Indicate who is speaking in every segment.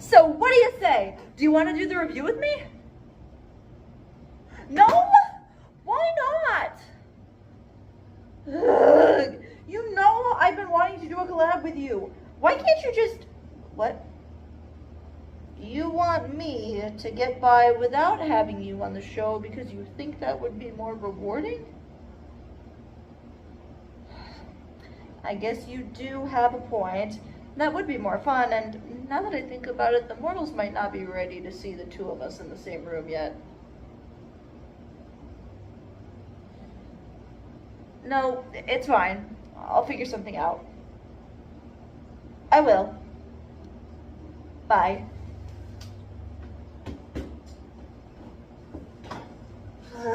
Speaker 1: So what do you say? Do you want to do the review with me? No? Why not? Ugh. You know I've been wanting to do a collab with you. Why can't you just... What? You want me to get by without having you on the show because you think that would be more rewarding? I guess you do have a point. That would be more fun, and now that I think about it, the mortals might not be ready to see the two of us in the same room yet. No, it's fine. I'll figure something out. I will. Bye. Now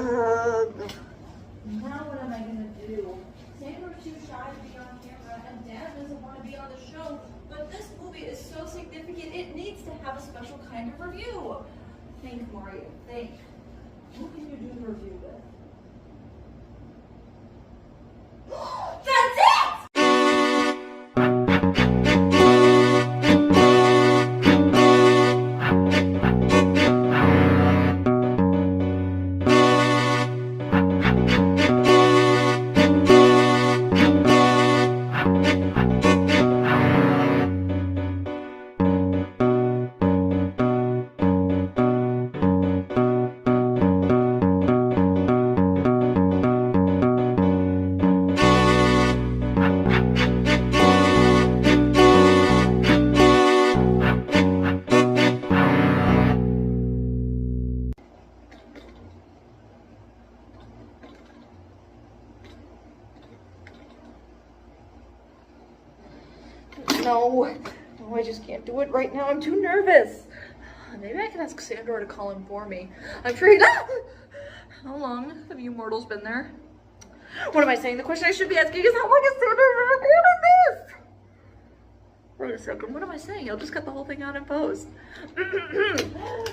Speaker 1: what am I gonna do? Sandor's too shy to be on camera, and Dad doesn't want to be on the show. But this movie is so significant, it needs to have a special kind of review. Think, Marya, think. Who can you do the review with? That's it! No, I just can't do it right now. I'm too nervous. Maybe I can ask Sandor to call him for me. I'm sure he does. How long have you mortals been there? What am I saying? The question I should be asking is how long has Sandor been recording this? Wait a second, what am I saying? I'll just cut the whole thing out in post.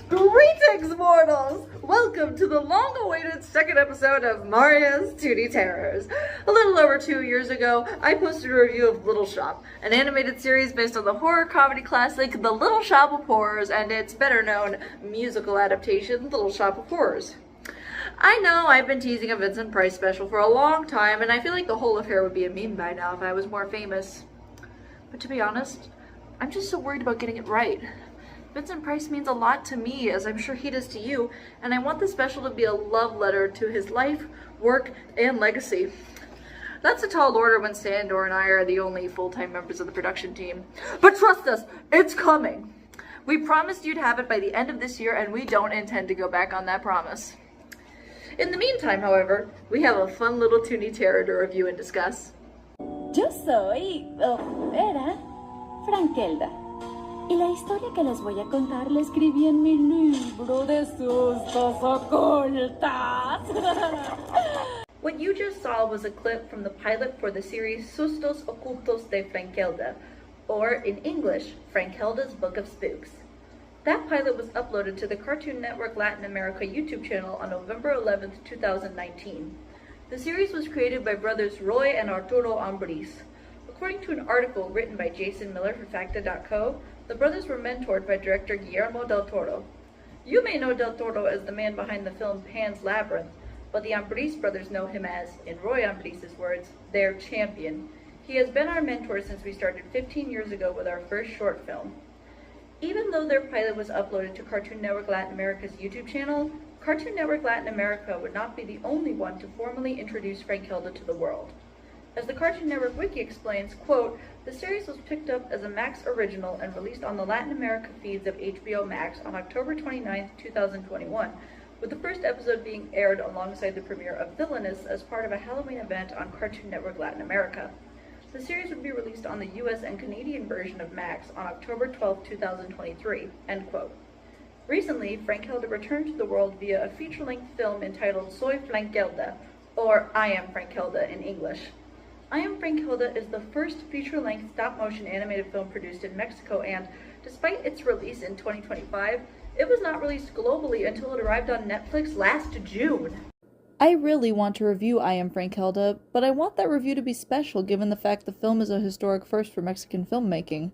Speaker 1: Greetings, mortals! Welcome to the long-awaited second episode of Marya's Toony Terrors. A little over 2 years ago, I posted a review of Little Shop, an animated series based on the horror comedy classic The Little Shop of Horrors and its better-known musical adaptation, Little Shop of Horrors. I know I've been teasing a Vincent Price special for a long time, and I feel like the whole affair would be a meme by now if I was more famous. But to be honest, I'm just so worried about getting it right. Vincent Price means a lot to me, as I'm sure he does to you, and I want this special to be a love letter to his life, work, and legacy. That's a tall order when Sandor and I are the only full-time members of the production team. But trust us, it's coming! We promised you'd have it by the end of this year, and we don't intend to go back on that promise. In the meantime, however, we have a fun little Toony Terror to review and discuss.
Speaker 2: Yo soy, era, Frankelda. Y la historia que les voy a contar la escribí en mi libro de sustos ocultas.
Speaker 1: What you just saw was a clip from the pilot for the series Sustos Ocultos de Frankelda, or in English, Frankelda's Book of Spooks. That pilot was uploaded to the Cartoon Network Latin America YouTube channel on November 11th, 2019. The series was created by brothers Roy and Arturo Ambriz. According to an article written by Jason Miller for Facta.co, the brothers were mentored by director Guillermo del Toro. You may know Del Toro as the man behind the film Pan's Labyrinth, but the Ambriz brothers know him as, in Roy Ambriz's words, their champion. He has been our mentor since we started 15 years ago with our first short film. Even though their pilot was uploaded to Cartoon Network Latin America's YouTube channel, Cartoon Network Latin America would not be the only one to formally introduce Frankelda to the world. As the Cartoon Network Wiki explains, quote, the series was picked up as a Max original and released on the Latin America feeds of HBO Max on October 29, 2021, with the first episode being aired alongside the premiere of Villainous as part of a Halloween event on Cartoon Network Latin America. The series would be released on the US and Canadian version of Max on October 12, 2023, end quote. Recently, Frankelda returned to the world via a feature-length film entitled Soy Frankelda, or I Am Frankelda in English. I Am Frankelda is the first feature-length stop-motion animated film produced in Mexico, and despite its release in 2025, it was not released globally until it arrived on Netflix last June. I really want to review I Am Frankelda, but I want that review to be special given the fact the film is a historic first for Mexican filmmaking.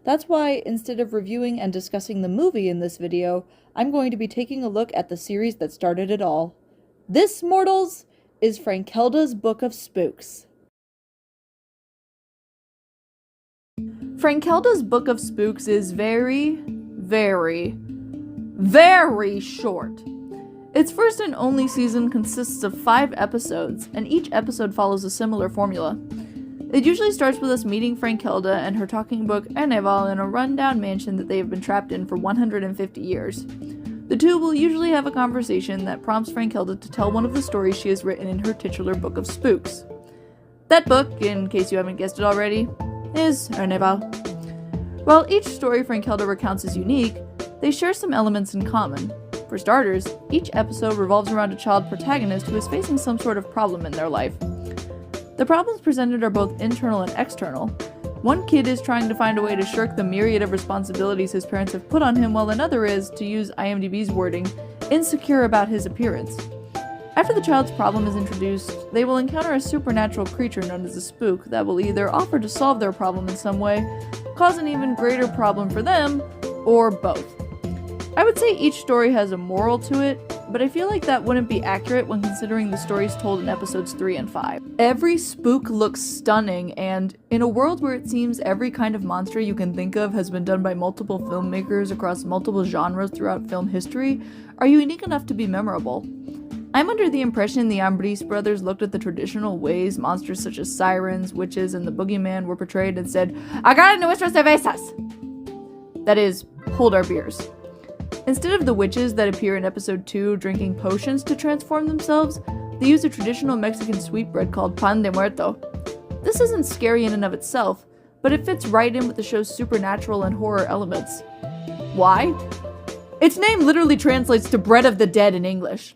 Speaker 1: That's why, instead of reviewing and discussing the movie in this video, I'm going to be taking a look at the series that started it all. This, mortals, is Frankelda's Book of Spooks. Frankelda's Book of Spooks is very short. Its first and only season consists of 5 episodes, and each episode follows a similar formula. It usually starts with us meeting Frankelda and her talking book Herneval in a rundown mansion that they have been trapped in for 150 years. The two will usually have a conversation that prompts Frankelda to tell one of the stories she has written in her titular Book of Spooks. That book, in case you haven't guessed it already, is Herneval. While each story Frankelda recounts is unique, they share some elements in common. For starters, each episode revolves around a child protagonist who is facing some sort of problem in their life. The problems presented are both internal and external. One kid is trying to find a way to shirk the myriad of responsibilities his parents have put on him, while another is, to use IMDb's wording, insecure about his appearance. After the child's problem is introduced, they will encounter a supernatural creature known as a spook that will either offer to solve their problem in some way, cause an even greater problem for them, or both. I would say each story has a moral to it, but I feel like that wouldn't be accurate when considering the stories told in episodes 3 and 5. Every spook looks stunning, and in a world where it seems every kind of monster you can think of has been done by multiple filmmakers across multiple genres throughout film history, are unique enough to be memorable. I'm under the impression the Ambris brothers looked at the traditional ways monsters such as sirens, witches, and the boogeyman were portrayed and said, "Agarren nuestras cervezas!" That is, hold our beers. Instead of the witches that appear in episode 2 drinking potions to transform themselves, they use a traditional Mexican sweetbread called pan de muerto. This isn't scary in and of itself, but it fits right in with the show's supernatural and horror elements. Why? Its name literally translates to bread of the dead in English.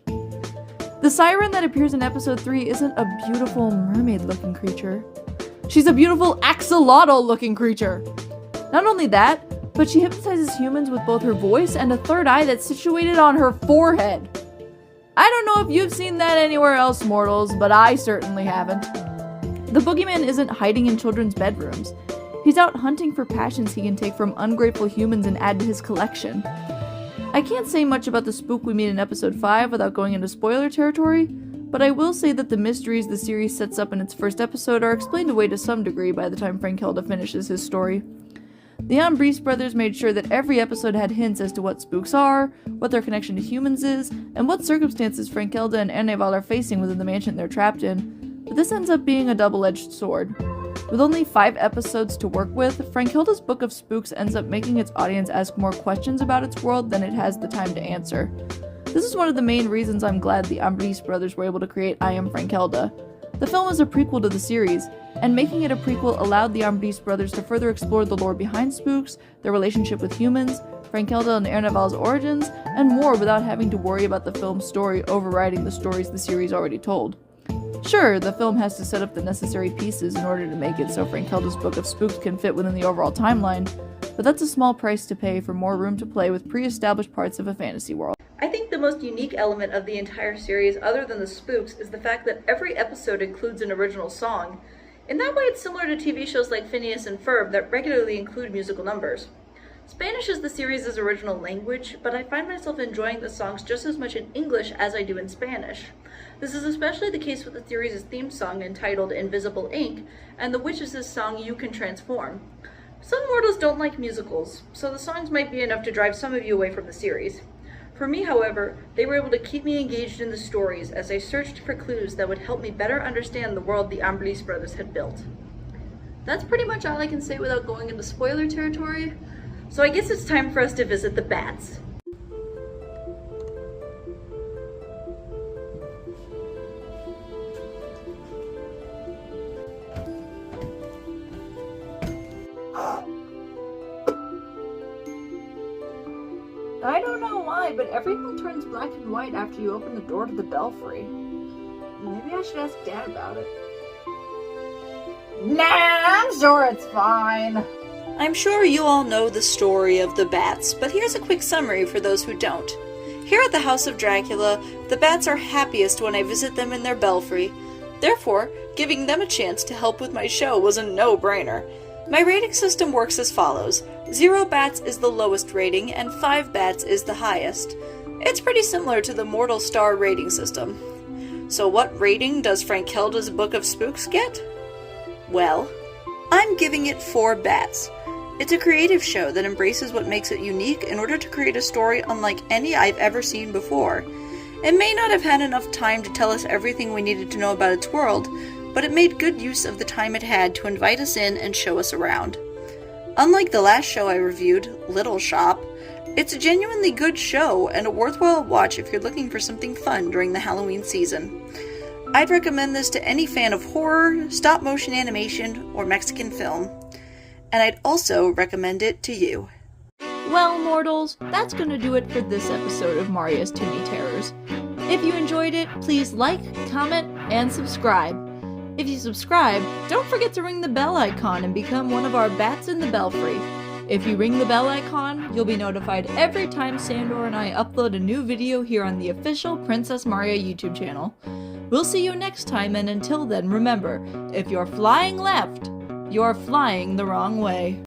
Speaker 1: The siren that appears in episode 3 isn't a beautiful mermaid-looking creature. She's a beautiful axolotl-looking creature. Not only that, but she hypnotizes humans with both her voice and a third eye that's situated on her forehead. I don't know if you've seen that anywhere else, mortals, but I certainly haven't. The boogeyman isn't hiding in children's bedrooms. He's out hunting for passions he can take from ungrateful humans and add to his collection. I can't say much about the spook we meet in episode 5 without going into spoiler territory, but I will say that the mysteries the series sets up in its first episode are explained away to some degree by the time Frankelda finishes his story. The Ambris brothers made sure that every episode had hints as to what spooks are, what their connection to humans is, and what circumstances Frankelda and Herneval are facing within the mansion they're trapped in, but this ends up being a double-edged sword. With only 5 episodes to work with, Frankelda's Book of Spooks ends up making its audience ask more questions about its world than it has the time to answer. This is one of the main reasons I'm glad the Ambris brothers were able to create I Am Frankelda. The film is a prequel to the series, and making it a prequel allowed the Ambris brothers to further explore the lore behind spooks, their relationship with humans, Frankelda and Herneval's origins, and more without having to worry about the film's story overriding the stories the series already told. Sure, the film has to set up the necessary pieces in order to make it so Frankelda's Book of Spooks can fit within the overall timeline, but that's a small price to pay for more room to play with pre-established parts of a fantasy world.
Speaker 3: I think the most unique element of the entire series, other than the spooks, is the fact that every episode includes an original song. In that way, it's similar to TV shows like Phineas and Ferb that regularly include musical numbers. Spanish is the series' original language, but I find myself enjoying the songs just as much in English as I do in Spanish. This is especially the case with the series' theme song entitled Invisible Ink, and the Witches' song You Can Transform. Some mortals don't like musicals, so the songs might be enough to drive some of you away from the series. For me, however, they were able to keep me engaged in the stories as I searched for clues that would help me better understand the world the Ambris brothers had built. That's pretty much all I can say without going into spoiler territory, so I guess it's time for us to visit the bats.
Speaker 1: I don't know why, but everything turns black and white after you open the door to the belfry. Maybe I should ask Dad about it. Nah, I'm sure it's fine.
Speaker 4: I'm sure you all know the story of the bats, but here's a quick summary for those who don't. Here at the House of Dracula, the bats are happiest when I visit them in their belfry. Therefore, giving them a chance to help with my show was a no-brainer. My rating system works as follows. 0 bats is the lowest rating, and 5 bats is the highest. It's pretty similar to the Mortal Star rating system. So what rating does Frankelda's Book of Spooks get? Well, I'm giving it 4 bats. It's a creative show that embraces what makes it unique in order to create a story unlike any I've ever seen before. It may not have had enough time to tell us everything we needed to know about its world, but it made good use of the time it had to invite us in and show us around. Unlike the last show I reviewed, Little Shop, it's a genuinely good show and a worthwhile watch if you're looking for something fun during the Halloween season. I'd recommend this to any fan of horror, stop-motion animation, or Mexican film. And I'd also recommend it to you.
Speaker 3: Well, mortals, that's gonna do it for this episode of Marya's Toony Terrors. If you enjoyed it, please like, comment, and subscribe. If you subscribe, don't forget to ring the bell icon and become one of our Bats in the Belfry. If you ring the bell icon, you'll be notified every time Sandor and I upload a new video here on the official Princess Marya YouTube channel. We'll see you next time, and until then, remember, if you're flying left, you're flying the wrong way.